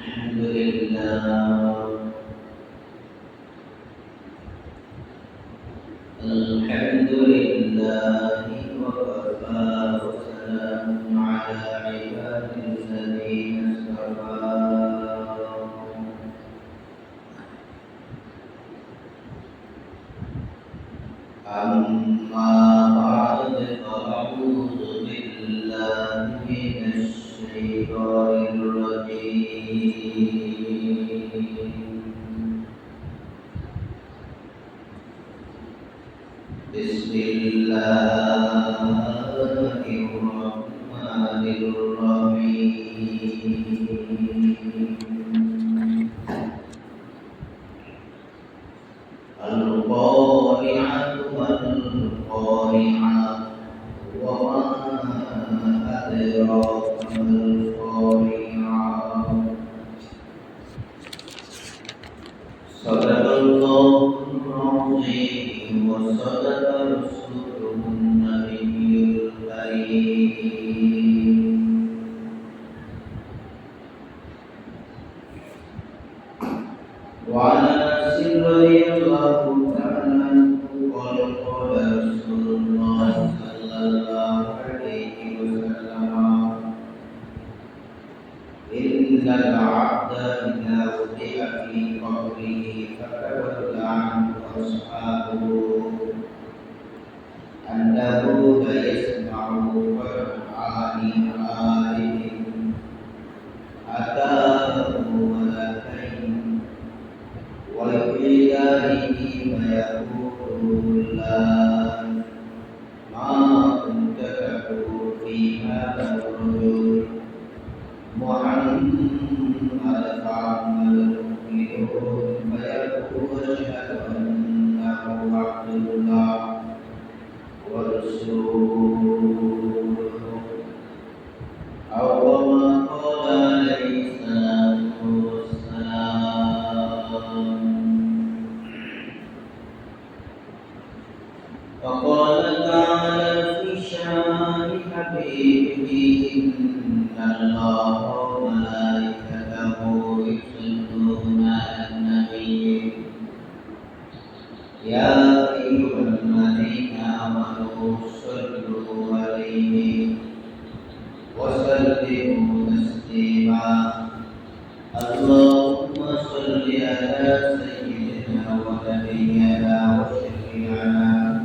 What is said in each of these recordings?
الحمد لله الحمد لله وكفى وسلام على عباده الذين اصطفى أما بعد فأعوذ بالله من الشيطان الرجيم بسم الله الرحمن الرحيم القارعة والقارعة وما أدراك ما القارعة صدق الله العظيم وصدق رسوله النبي الكريم وعن انس رضي الله تعالى عنه قال قال رسول الله صلى الله عليه وسلم إن العبد إذا وضع في قبره فتولى عنه أصحابه أنه ليسمع قرآن عالم أتاه ملكين ويقيلانه فيقول لا ما كنت تقول في هذا الرجل محمد فعمل المؤمنون فيقول أشهد أنه عبد الله ورسوله أو كما قال عليه الصلاة والسلام وقال تعالى في شان حبيبه إن الله وملائكته يصلون على النبي يا أيها الذين آمنوا صلوا عليه وسلموا تسليما اللهم صل على سيدنا ونبينا وشفيعنا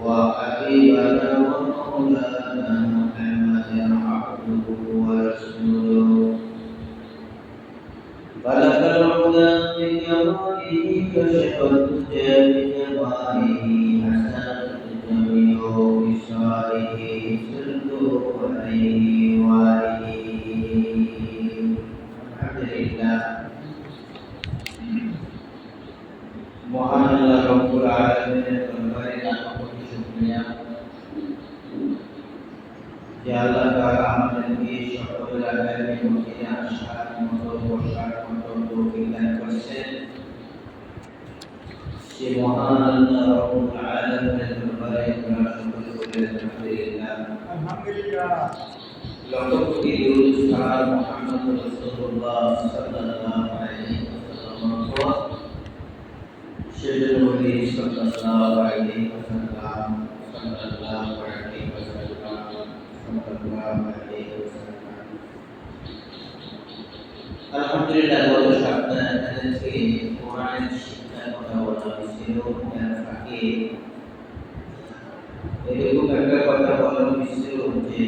وحبيبنا ومولانا محمد عبده ورسوله بلغ العلا بكماله كشف الدجى بجماله حسن جميع خصاله صلوا عليه وآله الحمد لله মহান আল্লাহ রব্বুল আলামিনের দরবারে লাখ কোটি শুকরিয়া যে আল্লাহ তাআলা আমাদেরকে সকল আগামী মদিনা আসার মতো বসার মতো তৌফিক দান করেছেন সে মহান আল্লাহ রব্বুল আলামিনের দরবারে আমরা সকলে বলে আলহামদুলিল্লাহ আলহামদুলিল্লাহ লক্ষ কোটি দরুদ সালাম মুহাম্মদ রাসূলুল্লাহ সাল্লাল্লাহু আলাইহি ওয়াসাল্লাম Sayyidul Wali sallallahu alaihi wasallam sallallahu alaihi wasallam Alhamdulillah gত সপ্তাহে এসেছি কোরআনের শিক্ষার কথা বলা হয়েছিল এর ফাঁকে এরকম একটা কথা বলা হয়েছিল যে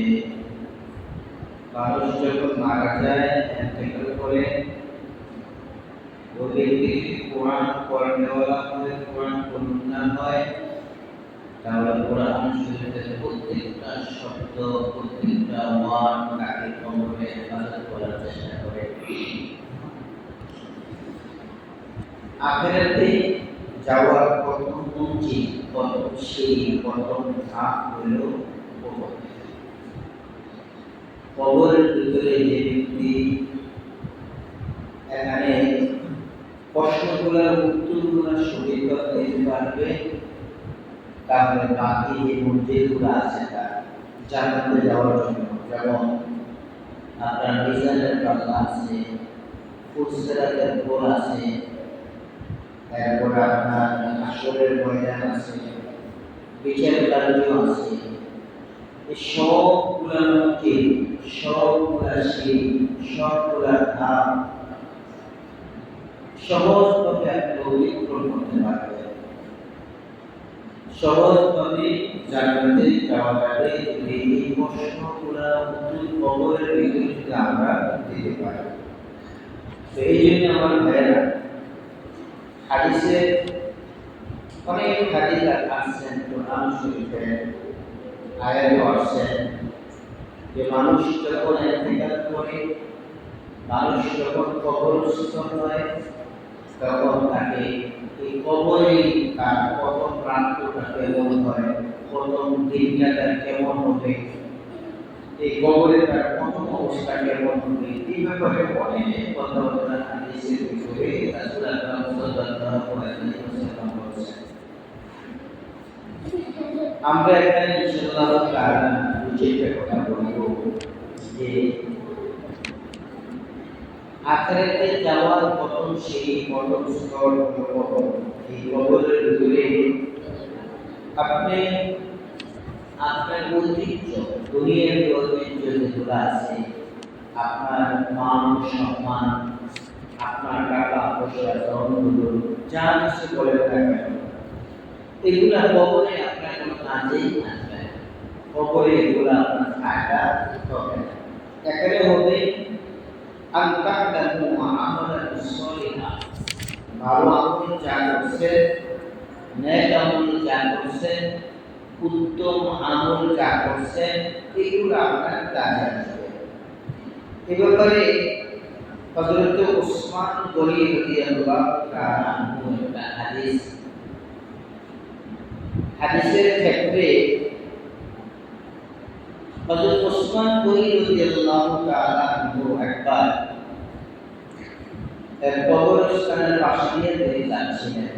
মানুষ যখন মারা যায় এতেকাল করে ওই ব্যক্তি কোরআন পড়নেওয়ালা হলে কোরআন পড়না হয় তাহলে কোরআন শরীফের প্রত্যেকটা শব্দ প্রত্যেকটা ওয়ার্ড তাকে কমরে হেফাজত করার চেষ্টা করে আখিরাতে যাওয়ার প্রথম মঞ্জিল প্রথম সিঁড়ি প্রথম ধাপ হলো কবর কবরের ভিতরে যে ব্যক্তি এখানে প্রশ্নগুলোর উত্তরগুলো সঠিকভাবে দিতে পারবে তাহলে বাকি যে মঞ্জিলগুলো আছে তার জান্নাতে যাওয়ার জন্য যেমন আপনার মিজানের পাল্লা আছে ফুলসেরাতের ঘর আছে, এরপর আপনার আসরের ময়দান আছে, বিচার কার্য আছে। এই সবগুলা মধ্যে সবগুলা সেই সবগুলা ধাপ সহজভাবে আপনি অতিক্রম করতে পারবেন। সহজভাবে জান্নাতে যাওয়া যাবে যদি এই প্রশ্নগুলা উত্তর কবরের ভিতরে যদি আমরা দিতে পারি। তো এই জন্য আমার ভাইয়েরা হাদিসে অনেক হাদিস আসছেন কোরআন শরীফে আয়াত আসছেন যে মানুষ যখন ইন্তেকাল করে, মানুষ যখন কবরস্থ হয়, তখন তাকে এই কবরে তার প্রথম প্রান্তটা কেমন হয়, প্রথম দিনটা তার কেমন হবে, এই কবরে তার প্রথম অবস্থা কেমন হবে, এই ব্যাপারে অনেক কথাবার্তা হাদিসের ভিতরে রাসূল আকরাম সাল্লাল্লাহু আলাইহি ওয়াসাল্লাম বলেছেন। আমরা এখানে ইনশাআল্লাহ তাআলা দুইটা কথা বলবো যে আখিরাতে যাওয়ার প্রথম সেই প্রথম স্তর প্রথম এই কবরের ভিতরে আপনি আপনার ঐতিহ্য, দুনিয়ার ঐতিহ্য যেগুলো আছে, আপনার মান সম্মান, আপনার টাকা পয়সা ধনগুলো যা কিছু বলে থাকেন, এগুলা কবরে আপনার কোনো কাজেই আসবে না। কবরে এগুলা আপনার থাকা হবে না। এখানে হবে আনতাকদামু আমালান সলিহা, ভালো আমল যা করছেন, নেক আমল যা করছেন, উত্তম আমল যা করছেন, এগুলো আপনার কাজে আসবে। এ ব্যাপারে হযরত উসমান গনি রাদিয়াল্লাহু তাআলা আনহু একটা হাদিসের ক্ষেত্রে হযরত উসমান গনি রাদিয়াল্লাহু তাআলা আনহু একবার কবরস্থানের পাশে দিয়ে তিনি যাচ্ছিলেন।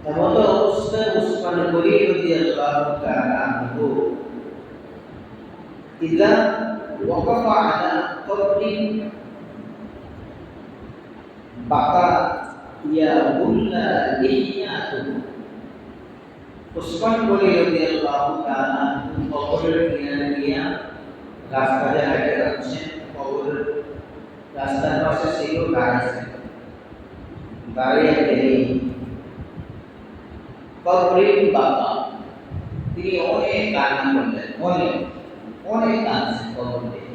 এমন অবস্থায় উসমান গনি রাদিয়াল্লাহু তাআলা আনহু ইযা ওয়াকাফা আলা কবরিন বাকা ইয়া বুল্লা লিহিয়াতু, উসমান গনি রাদিয়াল্লাহু তাআলা আনহু কবরের কিনারে গিয়া রাস্তা দিয়ে হেঁটে যাচ্ছেন। কবরের রাস্তার পাশে ছিল দাঁড়িয়েছেন, দাঁড়িয়ে গেলেই কবরিন বাকা, তিনি অনেক কান্না করলেন, অনেক অনেক কাঁদছেন কবর দেখে।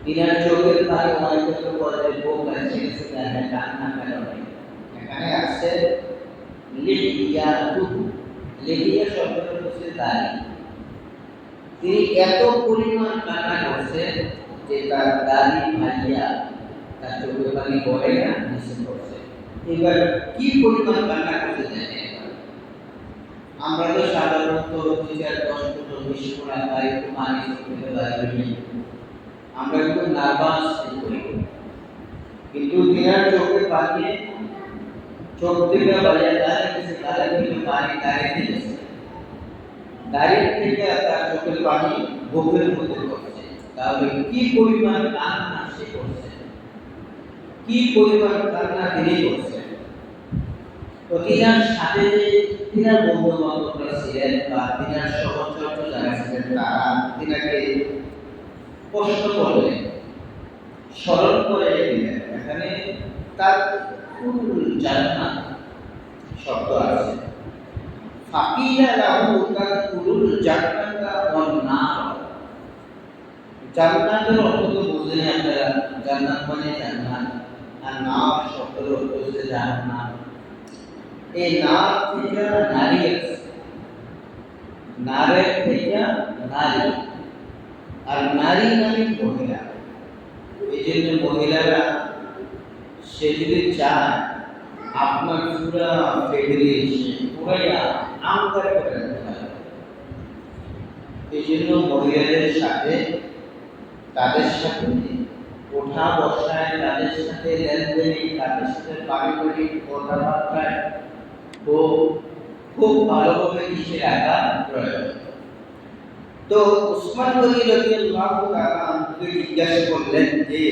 তিনার চোখের পানি অনেক বলে বুক আছে কান্না কেন, এখানে আসছে লিহিয়াতু, লিহিয়া শব্দটা হচ্ছে দাড়ি। তিনি এত পরিমাণ কান্না করছেন যে তার দাড়ি ভাইয়া তার চোখের পানি বলে না, নিচে পড়ছে। এবার কি পরিমাণ কান্না করতে জানেন? আমরা তো সাধারণত 2-10 ফুট 20 ফুট আকারে একটু পানি চোখে বাইরে, আমরা একটু নার্ভাস করি, কিন্তু তিনার চোখে পানি চোখ থেকে বাইরে দাঁড়িয়ে থেকে পানি দাঁড়িয়ে দিয়েছে, দাঁড়িয়ে থেকে তার চোখের পানি বুকের মধ্যে পড়ছে। তাহলে কি পরিমাণ কান্না সে করছে, কি পরিমাণ কান্না তিনি করছেন। তো তিনার সাথে তিনার বন্ধু বান্ধবরা ছিলেন বা তিনার সহচর্য যারা ছিলেন, তারা তিনাকে প্রশ্ন করলেন, স্মরণ করে দিলেন। এখানে তার জান্নাত শব্দ আছে, ফাকিলা লাহু তাকুলুল জান্নাতা ওয়ান নার। জান্নাতের অর্থ তো বুঝলেন আপনারা, জান্নাত মানে জান্নাত, আর নার শব্দের অর্থ হচ্ছে জাহান্নাম। এই নার থেকে নারী আছে, নারের থেকে নারী, আর নারী মানে মহিলা। এই জন্য মহিলারা সে যদি চায় আপনার পুরা ফ্যামিলি পুরাইয়া আমদার করে রাখতে পারে। এই জন্য মহিলাদের সাথে তাদের সাথে ওঠা বসায়, তাদের সাথে লেনদেনে, তাদের সাথে পারিবারিক কথাবার্তায় খুব ভালোভাবে মিশে রাখা প্রয়োজন। তো উসমান গনি রাদিয়াল্লাহু তাআলা আনহুকে জিজ্ঞাসা করলেন যে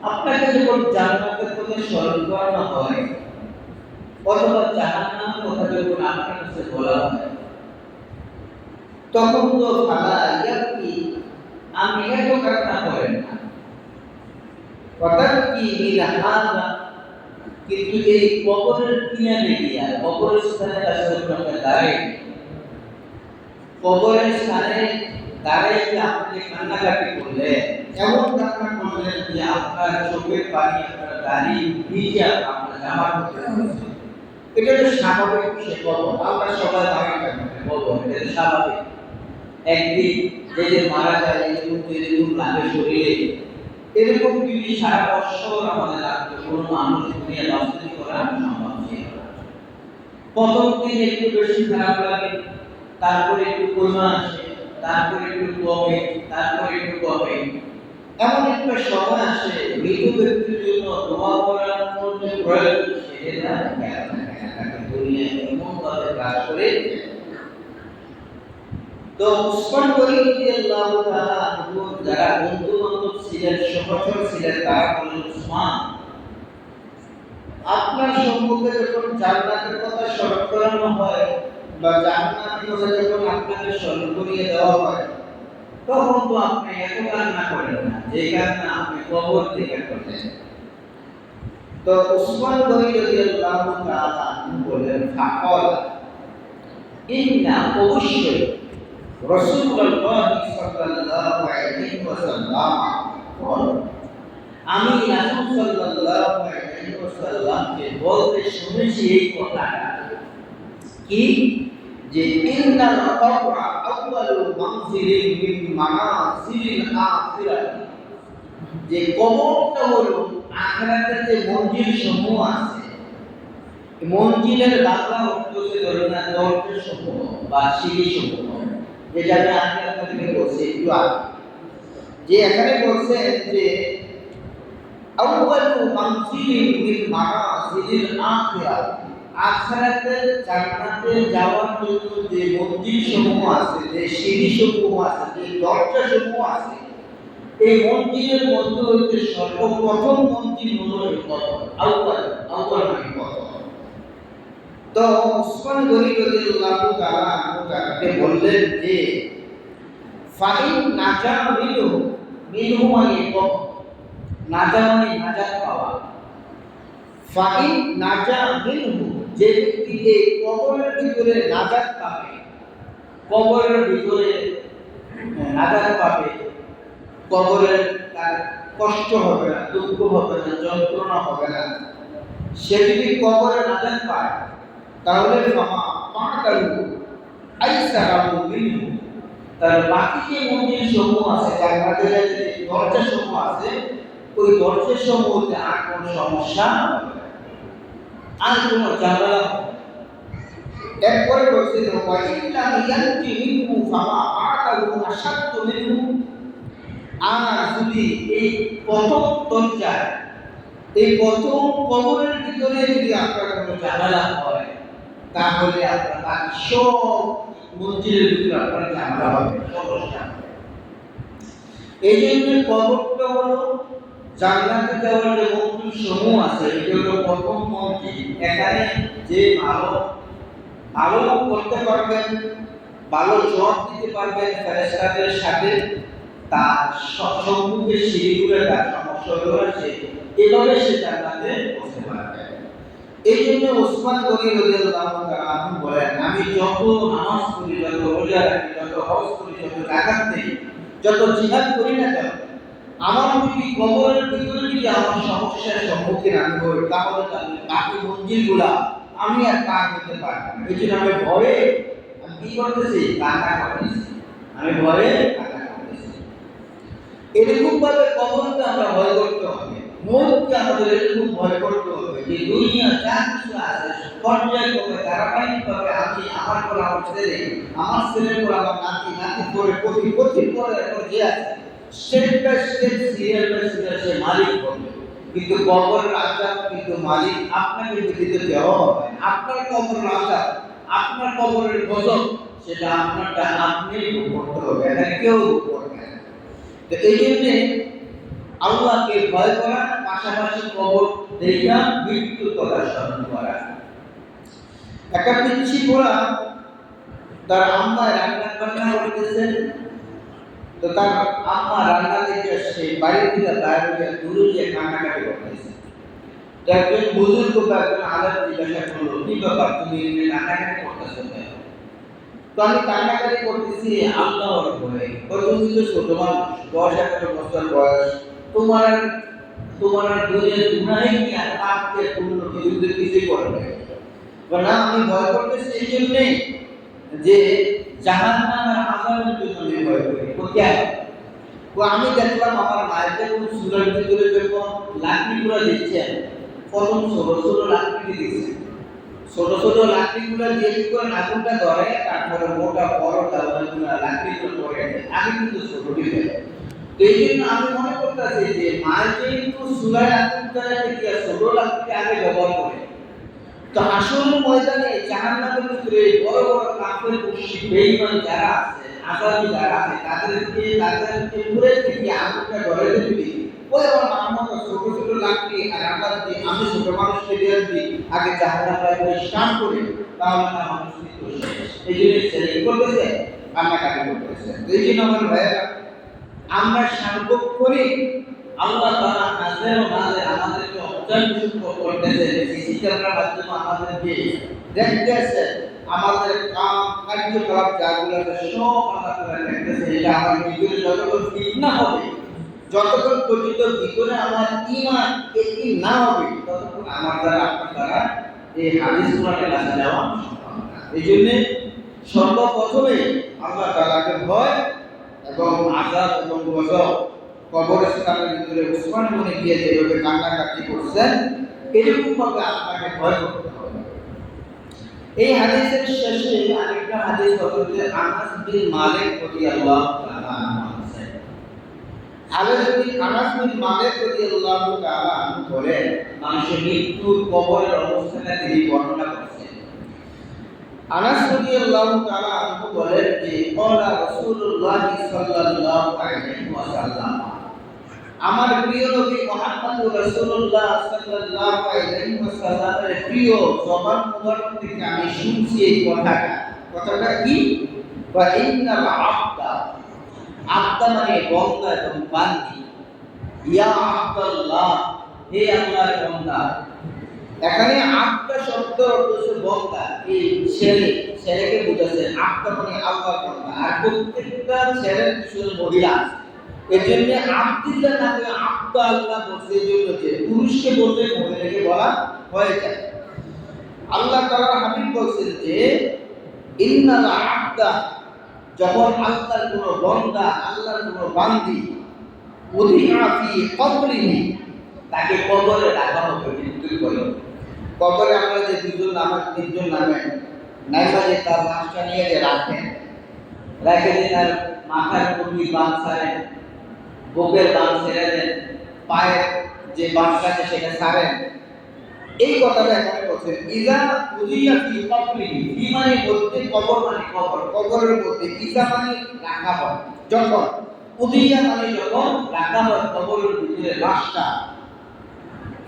আপনাকে যখন জান্নাতের কথা স্মরণ করানো হয় অথবা জাহান্নামের কথা যখন আপনার কাছে বলা হয় তখন তো ফালা ইয়াকি আমি এত কান্না করেন না অর্থাৎ কি মিলাহাদা কিন্তু এই কবরের কিনারে গিয়া কবরের স্থানের কাছে যখন দাঁড়াই কবরের স্থানে দাঁড়াই যে আপনি কান্নাকাটি করলেন এমন কান্না করলেন যে আপনার চোখের পানি আপনার দাড়ি ভিজে আপনার জামা করতে এটা তো স্বাভাবিক বিষয় কবর আমরা সবাই কবর এটা তো স্বাভাবিক একদিন যে মারা যায় যেরকম লাগে শরীরে এরকম যদি সারা বছর আমাদের লাগতো কোনো মানুষ দুনিয়া বাস্তবিক করা সম্ভব ছিল প্রথম দিন একটু বেশি খারাপ লাগে তারপরে একটু কমে আসে তারপরে একটু কমে তারপরে একটু কমে এমন একটা সময় আসে মৃত ব্যক্তির জন্য দোয়া করার মধ্যে প্রয়োজন সেটা দুনিয়া এমন ভাবে কাজ করে তো উসমান গনি রাদিয়াল্লাহু তাআলা আনহু যারা বন্ধু বান্ধব ছিলেন সহচর ছিলেন তারা বললেন উসমান আপনার সম্মুখে যখন জান্নাতের কথা স্মরণ করানো হয় বা জান্নাতের কথা যখন আপনাকে স্মরণ করিয়ে দেওয়া হয় তখন তো আপনি এত কান্না করেন না যে কান্না আপনি কবর থেকে করেন তো উসমান গনি রাদিয়াল্লাহু তাআলা আনহু বললেন ফাকাল ইন্না অবশ্যই রাসূলুল্লাহ সাল্লাল্লাহু আলাইহি ওয়াসাল্লাম আমি রাসূল সাল্লাল্লাহু আলাইহি ওয়াসাল্লামকে বলতে শুনেছি এই কথাটা কি যে ইন্নাল কবরা আউয়ালু মানজিলিন মিন মানাজিলিল আখিরাত যে কবরটা হলো আখিরাতের যে মঞ্জিল সমূহ আছে মঞ্জিলের বাংলা অর্থ হচ্ছে ধরুন দরজা সমূহ বা সিঁড়ি সমূহ যেটা আমি আগে আপনাদেরকে বলছি একটু আগে যে এখানে বলছেন যে আউয়ালু মানজিলিন মিন মানাজিলিল আখিরাত আখিরাতের জান্নাতে যাওয়ার জন্য যে মঞ্জিল সমূহ আছে যে সিঁড়ি সমূহ আছে যে দরজা সমূহ আছে এই মঞ্জিলের মধ্যে হইতে সর্বপ্রথম মঞ্জিল হলো এই কবর আউয়াল মানে কবর তো উসমান গনি রাদিয়াল্লাহু তাআলা আনহু তাকে বললেন যে ফাইন নাজা মিনহু মানে কবর নাজা মানে নাজাত পাওয়া ফাইন নাজা মিনহু যে ব্যক্তি এই কবরের ভিতরে নাজাত পাবে কবরের ভিতরে নাজাত পাবে কবরের তার কষ্ট হবে না দুঃখ হবে না যন্ত্রণা হবে না সে যদি কবরে নাজাত পায় তাহলে তার বাকি যে মন্দির সমূহ আছে জান্নাতের যে দরজা সমূহ আছে ওই দরজা সমূহতে আর কোনো সমস্যা আর কোনো ঝামেলা এরপরে বলছে আর যদি এই প্রথম দরজায় এই প্রথম কবরের ভিতরে যদি আপনার কোনো ঝামেলা হয় তাহলে আপনার বাকি সব মঞ্জিলের ভিতরে আপনার ঝামেলা হবে সমস্যা এই জন্য কবরটা হলো জান্নাতে যাওয়ার যে মঞ্জিল সমূহ আছে এটা হলো প্রথম মঞ্জিল এখানে যে ভালো করতে পারবেন ভালো জবাব দিতে পারবেন ফেরেশতাদের সাথে তার সম্মুখে সিঁড়িগুলো তার সমস্যাগুলো আছে এভাবে সে জান্নাতে পৌঁছতে পারবে এই জন্য উসমান গনি রাদিয়াল্লাহু তাআলা আনহু বলেন আমি যত নামাজ পড়ি যত রোজা রাখি যত হজ করি যত যাকাত দেই যত জিহাদ করি না কেন আমার যদি কবরের ভিতরে যদি আমার সমস্যার সম্মুখীন আমি হই তাহলে বাকি মঞ্জিলগুলা আমি আর পার করতে পারব না এই জন্য আমি ভয়ে আমি কি করতেছি কান্না করতেছি আমি ভয়ে কান্না করতেছি এরকম ভাবে কবরকে আমরা ভয় করতে হবে মৌতকে আমাদের এরকম ভয় করতে হবে যে দুনিয়া যা কিছু আছে পর্যায়ক্রমে ধারাবাহিকভাবে আমি আমার পর আমার ছেলের পর আমার নাতি পরে পতি পরে যে আছে step by step serial by serial সে মালিক হবে কিন্তু কবরের আযাব কিন্তু মালিক আপনাকে দিতে দেওয়া হবে আপনার কবরের আযাব আপনার কবরের গজব সেটা আপনারটা আপনি করতে হবে, এখানে কেউ করবে না। তো এই জন্যে আল্লাহকে ভয় করা, পাশাপাশি কবর দেখা মৃত্যুর কথা স্মরণ করা। একটা পিচ্ছি পোড়া তার আম্মা রান্না বান্না করতেছেন, তো তার আম্মা রান্না দেখে সে বাড়ি থেকে বাইরে দূরে গিয়ে কান্নাকাটি করতেছে। তো একজন বুজুর্গ বা একজন আলেম জিজ্ঞাসা করলো, কি ব্যাপার, তুমি কান্নাকাটি করতেছো কেন? তো আমি কান্নাকাটি করতেছি আল্লাহর ভয়ে। তুমি তো ছোট মানুষ, 10-11 বছর বয়স, তোমার তোমার দুনিয়া গুনাহে কি আর পাপকে পূর্ণ কিছুই করবে না। আমি ভয় করতেছি এই জন্যে যে জাহান্নামের আযাবের জন্য আমি ভয় করি। তো কেন? তো আমি দেখলাম আমার মায়ের কোন সুরার ভিতরে যখন লাকড়িগুলো দিচ্ছেন, প্রথম ছোট ছোট লাকড়ি দিচ্ছে, ছোট ছোট লাকড়িগুলো দিয়ে কি করে আগুনটা ধরে, তারপরে মোটা বড়টা লাকড়িগুলো ধরে। আমি কিন্তু ছোটটি ফেলে। তো এই জন্য আমি মনে করতেছি যে মায়ের যেহেতু সুরায় আগুন ধরাতে গিয়ে ছোট লাকড়ি আগে ব্যবহার করে, তো আসল ময়দানে জাহান্নামের ভিতরে বড় বড় কাফের মুশরিক বেঈমান যারা আছে, আযাবী যারা আছে, তাদেরকে পুরো থেকে আগুনটা ধরে দিবি। ওই আমার মামা ছোট ছোট লাকড়ি আর আমরা যদি আমি ছোট মানুষকে দিয়ে দিই আগে জাহান্নামে স্টার্ট করি, তাহলে না মানুষ মৃত্যু শেষ। এই জন্য ছেলে কি করতেছে, কান্নাকাটি করতেছে। এই জন্য আমার ভাইয়েরা, আমরা সার্বক্ষণিক আল্লাহ তাআলা নাযির ও নাযির আমাদেরকে অত্যন্ত করতেছে, সিসি ক্যামেরার মাধ্যমে আমাদেরকে দেখতেছে, আমাদের কার্যকলাপ যাগুলো আছে সব আল্লাহ তাআলা দেখতেছে। এটা আমার ভিতরে যতক্ষণ ঠিক না হবে, যতক্ষণ পর্যন্ত ভিতরে আমার ঈমান একি না হবে, ততক্ষণ আমার দ্বারা আপনার দ্বারা এই হাদিস কোরআনের কাছে যাওয়া সম্ভব না। এই জন্য সর্বপ্রথমে আল্লাহ তাআলাকে ভয় এবং আযাব এবং গজব, কবরস্থানের ভিতরে উসমান মনে গিয়ে যেভাবে কান্নাকাটি করছেন, এরকম ভাবে আপনাকে ভয় করতে হবে। এই হাদিসের শেষে আরেকটা হাদিস হযরত আনাস বিন মালিক রাদিয়াল্লাহু তাআলা আনহু, আনাস বিন মালিক রাদিয়াল্লাহু তাআলা আনহু বলেন, মানুষের মৃত্যুর কবরের অবস্থাটা তিনি বর্ণনা করেছেন। আনাস রাদিয়াল্লাহু তাআলা আনহু বলেন যে ক্বালা রাসূলুল্লাহ সাল্লাল্লাহু আলাইহি ওয়াসাল্লাম, আমার প্রিয় নবী মুহাম্মদ রাসূলুল্লাহ সাল্লাল্লাহু আলাইহি ওয়াসাল্লামের প্রিয় জবান মুবারক থেকে আমি শুনছি এই কথাটা কি? ওয়া ইন্নাল আবদা, আবদা মানে বান্দা এবং বান্দী, ইয়া আব্দুল্লাহ, হে আল্লাহর বান্দা। এখানে আবদা শব্দ অর্থ হচ্ছে বান্দা, এই ছেলেকে বোঝাচ্ছে। আবদা মানে আল্লাহর বান্দা, আর প্রত্যেকটা ছেলের পিছনে মহিলা আছে। এজন্য আব্দুল্লাহ নামে আব্দা আল্লাহ বলছে, এজন্য যে পুরুষকে বললে মহিলাকে বলা হয়ে যায়। আল্লাহ তাআলা হাবিব বলছেন যে ইন্নাল আবদা, যখন আল্লাহর কোনো বান্দা, আল্লাহর কোনো বান্দী উদিআ ফি কবরিহি, তাকে কবরে রাখা হবে, মৃত্যুর পরে। কবরে আমরা যে দুজন নামে তিনজন নামে নাইবা যে তার লাশটা নিয়ে যে রাখেন, রেখে দিয়ে তার মাথার টুপি বাঁধ ছাড়েন, বুকের বাঁধ ছেড়ে দেন, পায়ের যে বাঁধটা আছে সেটা ছাড়েন। এই কথাটা এখানে বলছেন, ইজা উদিয়া ফি কবরিহি, ফি মানে বলতে কবর মানে কবর, কবরের মধ্যে, ইজা মানে রাখা হয়, যখন, উদিয়া মানে যখন রাখা হয় কবরের ভিতরে লাশটা।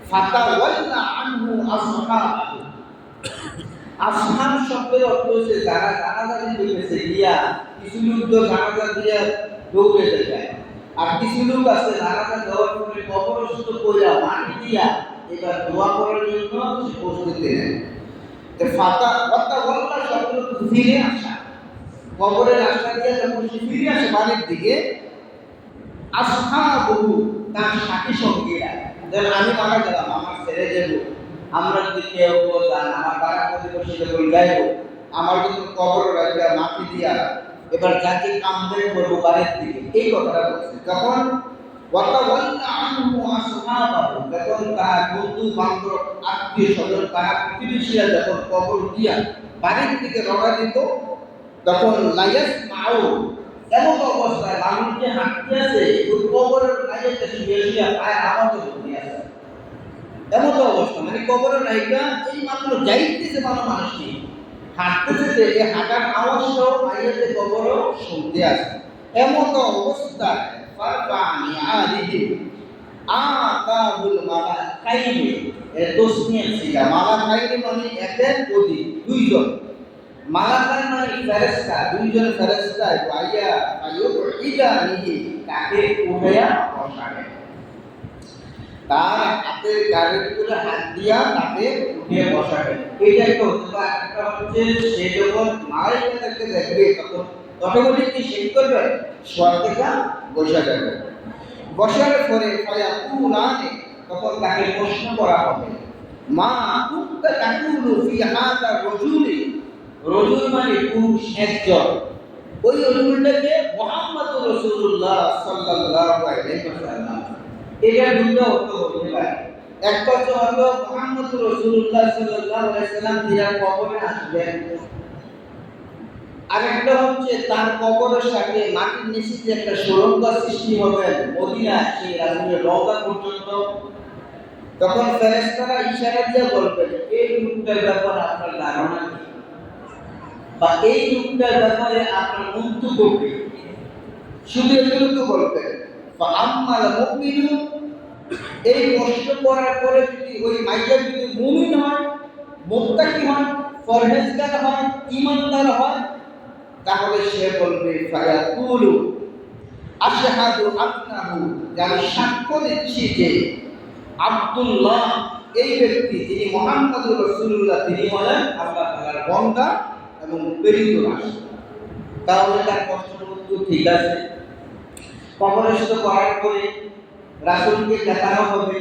ফাতাওয়াল্লা আনহু আসহাবু, আসহাব শব্দের অর্থ হচ্ছে যারা জানাজা দিতে গেছে গিয়া, কিছু লোক তো জানাজা দিয়া দৌড়ে যায়, আর কিছু লোক আছে জানাজা দেওয়ার পরে কবরস্থ কইরা মাটি দিয়া এবার দোয়া করার জন্য প্রস্তুতি নেয়। তো ফাতাওয়াল্লা শব্দ ফিরে আসা, কবরের রাস্তা দিয়ে যখন সে ফিরে আসে বাড়ির দিকে, আসহাবু তার সাথী সঙ্গীরা, যেমন আমি মারা গেলাম, আমার ছেড়ে যাবো, আমরা যদি কেউ যান, আমার পাড়া প্রতিবেশীকে বলে যাইব, আমার কিন্তু কবর রাখা মাটি দিয়া এবার যাকে কামবে করবো বাড়ির দিকে, এই কথাটা বলছে। যখন ওয়াতাওয়াল্লা আনহু আসহাবু, যখন তার বন্ধু বান্ধব আত্মীয় স্বজন তার প্রতিবেশীরা যখন কবর দিয়া বাড়ির দিকে রওনা দিত, তখন লাইয়াস মাউ, এমন অবস্থায় মানুষ যে হাঁটতে আছে ওই কবরের কাছে শুয়ে শুয়ে পায়ের আওয়াজ হতে আছে, এমন অবস্থা মানে কবরের নায়িকা এই মাত্র যাইতেছে মানুষটি হাঁটতেছে যে এই হাঁটার আওয়াজটাও মাইয়াতে কবরও শুনতে আসে। এমন অবস্থায় ফারফানি আলিহি আকাবুল মালাকাইনি তসনিয়া সিগা। মালাকাইনি মানে একের অধিক দুইজন, মালাকাই মানে ফেরেশতা, দুইজন ফেরেশতা পাইয়া ইদানিহি তাকে উঠাইয়া বসাবে, তার হাতের গাড়ির উপরে হাত দিয়া তাকে উঠিয়ে বসাবে। এইটা একটা হতে পারে। একটা হচ্ছে সে যখন মালাইকাকে দেখবে তখন অটোমেটিকলি সে করবে, শোয়া থেকে বসা যাবে। বসার পরে ফায়াকুলানে তখন তাকে প্রশ্ন করা হবে, মা কুনতা তাকুলু ফি হাযা রাজুলি। রাজুল মানে পুরুষ একজন, ওই রাজুলটাকে মুহাম্মদুর রাসূলুল্লাহ সাল্লাল্লাহু আলাইহি ওয়াসাল্লাম। এটা দুটো অর্থ হতে পারে। এক অর্থ হলো মুহাম্মদুর রাসূলুল্লাহ সাল্লাল্লাহু আলাইহি ওয়াসাল্লাম যিনি কবরে আসবেন, আরেকটা হচ্ছে তার কবরের সাথে মাটির নিচে যে একটা সুড়ঙ্গ সৃষ্টি হবে মদিনা সেই রাসূলের রওজা পর্যন্ত। তখন ফেরেশতারা ইশারা দিয়ে বলবেন, এই লোকটার ব্যাপারে আপনার ধারণা কি, বা এই লোকটার ব্যাপারে আপনার মন্তব্য কি? শুধু এগুলো বলবেন। আম্মাল মুমিনু, এই প্রশ্ন করার পরে যদি ওই মাইয়া যদি মুমিন হয়, মুত্তাকি হয়, পরহেজগার হয়, ঈমানদার হয়, তাহলে সে বলবে ফায়াকুলু আশহাদু আন্নাহু, আমি সাক্ষ্য দিচ্ছি যে আব্দুল্লাহ এই ব্যক্তি যিনি মুহাম্মদুর রাসূলুল্লাহ তিনি হলেন আল্লাহ তাআলার বান্দা এবং প্রেরিত রাসূল। তাহলে তার প্রশ্নের উত্তর ঠিক আছে। কবরস্থ করার পরে রাসূলকে দেখানো হবে,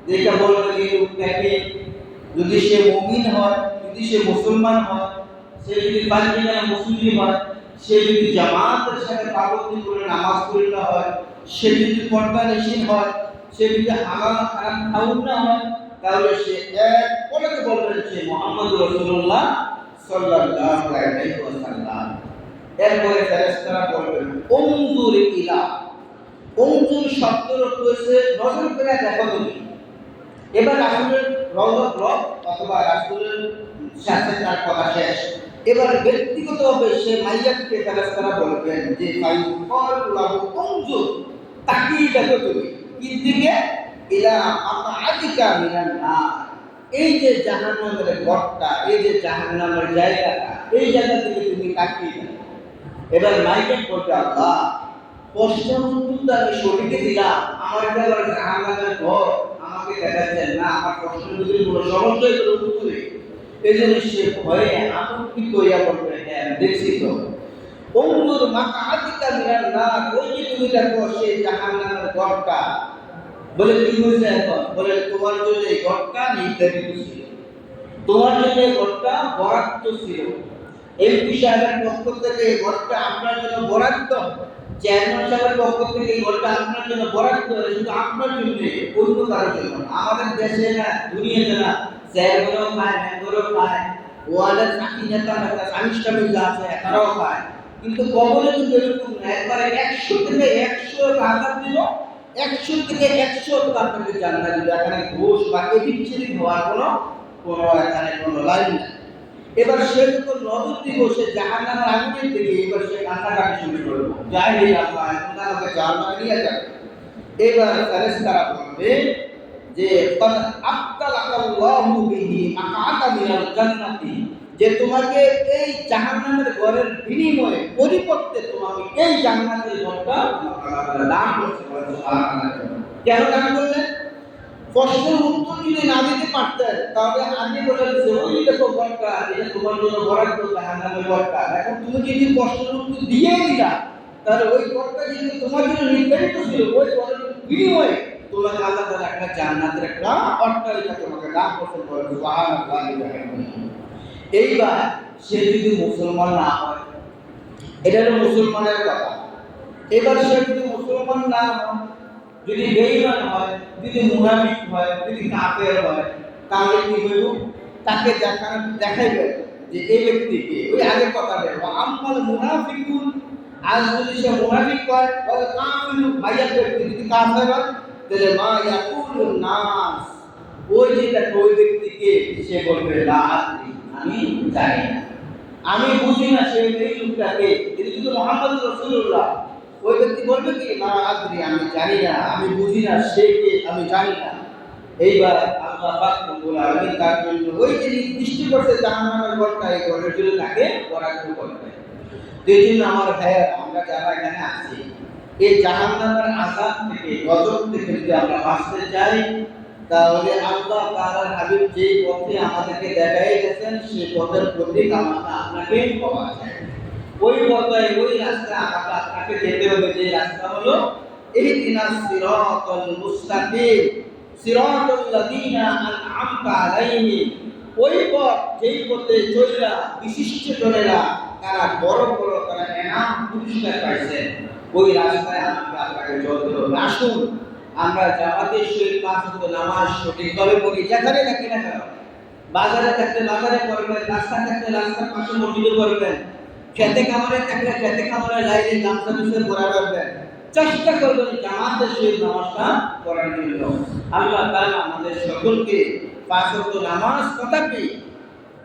যেটা বলবে এই লোকটাকে, যদি সে মুমিন হয়, যদি সে মুসলমান হয়, সে যদি পাঁচজনের মুসলিম হয়, সে যদি জামাতের সাথে পাবন্দি করে নামাজ পড়তে হয়, সে যদি পর্দানিশীন হয়, সে যদি হালাল হারাম খাওয়া না হয়, তাহলে সে এক পলকে বলবেন যে মুহাম্মদ রাসূলুল্লাহ সাল্লাল্লাহু আলাইহি ওয়াসাল্লাম। এরপরে ফেরেশতারা বলবেন উনজুর ইলা। উনজুর শব্দের অর্থ হচ্ছে নজর করে দেখো তুমি। এবার রাসূলের রওজা ব্লক অথবা রাসূলের সাথে তার কথা শেষ। এবার ব্যক্তিগতভাবে সে মাইয়াকে ফেরেশতারা বলবেন যে ফাইকুলাহু উনজুর, তাকিয়ে দেখো তুমি কি দিকে, ইলা মাকআদিকা মিনান নার, এই যে জাহান্নামের ঘরটা, এই যে জাহান্নামের জায়গাটা, এই জায়গা থেকে তুমি তাকিয়ে দেখো। এবার মাইকে বলবে, আল্লাহ প্রশ্নের উত্তর আমি সঠিক দিলাম, আমার এবার জাহান্নামের ঘর আমাকে দেখাচ্ছেন না, আমার প্রশ্নের যদি কোনো সমস্যা হলো উত্তরে, এই জন্য সে ভয়ে আতঙ্কিত হইয়া বলবে, হ্যাঁ দেখছি তো। উনজুর মাকআদিকা মিনান নার, ওই যে তুমি দেখো সেই জাহান্নামের ঘরটা। বলে কি হয়েছে এখন? বলে তোমার জন্য এই ঘরটা নির্ধারিত ছিল, তোমার জন্য এই ঘরটা বরাদ্দ ছিল। এমপি সাহেবের পক্ষ থেকে এই ঘরটা আপনার জন্য বরাদ্দ, চেয়ারম্যান সাহেবের পক্ষ থেকে এই ঘরটা আপনার জন্য বরাদ্দ, শুধু আপনার জন্য, অন্য কারোর জন্য না। আমাদের দেশে না, দুনিয়াতে না, চেয়ারম্যানও খায়, মেম্বারও খায়, ওয়ার্ডের সাথী নেতা নেতা আনুষ্ঠানিক যা আছে তারাও খায়। কিন্তু কবরে কিন্তু এরকম না, একবারে 100 থেকে 100 টাকা দিল, 100 থেকে 100 আপনাকে জান্নাত দিবে। এখানে ঘুষ বা এদিক হওয়ার কোনো এখানে কোনো লাইন নাই। এবার সে যখন নজর দিব সে জাহান্নামের আগুনের দিকে, এবার সে কান্নাকাটি শুরু করবে, যাই হে আল্লাহ এখন আমাকে জাহান্নামে নিয়ে যাবে। এবার ফেরেশতারা বলবে যে কদ আবতালাকাল্লাহু বিহি মাকআদা মিনাল জান্নাতি, যে তোমাকে এই জাহান্নামের ঘরের বিনিময়ে পরিবর্তে তোমাকে এই জান্নাতের ঘরটা আল্লাহ দান করতে পারে। সুবহানাল্লাহ। কেন দান করলেন? প্রশ্নের উত্তর যদি না দিতে পারতেন তাহলে আগে বলে দিতে, ওই দেখো ঘরটা, এটা তোমার জন্য বরাদ্দ জাহান্নামের ঘরটা। এখন তুমি যদি প্রশ্নের উত্তর দিয়ে দিলা, তাহলে ওই ঘরটা যদি তোমার জন্য নির্ধারিত ছিল, ওই ঘরের বিনিময়ে তোমাকে আল্লাহ তাআলা একটা জান্নাতের একটা অট্টালিকা তোমাকে দান করতে পারে। সুবহানাল্লাহ। এইবার সে যদি মুসলমান না হয়, এটা হলো মুসলমানের কথা। এবার সে যদি মুসলমান না হয়, যদি বেঈমান হয়, যদি মুনাফিক হয়, যদি কাফের হয়, তাহলে কি হইব? তাকে দেখাইবে যে এই ব্যক্তিকে ওই আগের কথা বলবো আম্মাল মুনাফিকুন, আজ যদি সে মুনাফিক হয় তাহলে কাফিরু, মাইয়ার ব্যক্তি যদি কাফের হয় তাহলে মা ইয়াকুলুন নাস, ওই যেটা ওই ব্যক্তিকে সে বলবে লা আদরি, আমি জানি না। আমি বুঝি না সে এই লোকটাকে, তিনি কিন্তু মোহাম্মদ রাসূলুল্লাহ। ওই ব্যক্তি বলবে কি না আদরি, আমি জানি না, আমি বুঝি না সে কে, আমি জানি না। এইবার আল্লাহ পাক রব্বুল আলামিন তার জন্য ওই যে নির্দিষ্ট করছে জাহান্নামের ঘরটা, এই ঘরের জন্য তাকে বরাদ্দ করবে। এই জন্য আমার ভাইয়ের, আমরা যারা এখানে আছি, এই জাহান্নামের আযাব থেকে, গজব থেকে যদি আমরা বাঁচতে চাই, তাহলে আল্লাহ তাআলার হাবিব যে পথে আমাদেরকে দেখাই গেছেন সেই পথের প্রতি আমাকে আপনাকে পাওয়া যায়। ওই পথে ওই রাস্তা আমাকে আপনাকে যেতে হবে, যে রাস্তা হলো ইহদিনাস সিরাতাল মুস্তাকিম সিরাতাল লাযিনা আন'আমতা আলাইহিম। ওই পথ যেই পথে চইলা বিশিষ্ট জনেরা, তারা বড় বড়, তারা এনাম পুরস্কার পাইছেন, ওই রাস্তায় আমাকে আপনাকে চলতে হবে। আসুন আমরা জামাতের সহিত পাঁচ ওয়াক্ত নামাজ সঠিকভাবে পড়ি, যেখানে থাকি না কেন। বাজারে থাকলে বাজারে পড়বেন, রাস্তা থাকলে রাস্তার পাশে মসজিদে পড়বেন, খেতে খামারে থাকলে খেতে খামারে লাইনে গামছা বিছিয়ে পড়া করবেন। চেষ্টা করবেন জামাতের সহিত নামাজটা পড়ার জন্য। আল্লাহ তাআলা আমাদের সকলকে পাঁচ ওয়াক্ত নামাজ তথাপি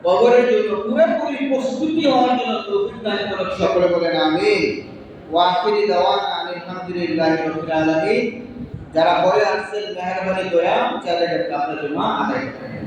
কবরের জন্য পুরোপুরি প্রস্তুতি হওয়ার জন্য তৌফিক দান করুন। সকলে বলেন আমিন। ওয়া আখিরি দাওয়ানা আলহামদুলিল্লাহি রাব্বিল আলামিন। যারা পরে আসছেন মেহরবানি করে চাইলে আপনার জন্য আদায় করেন।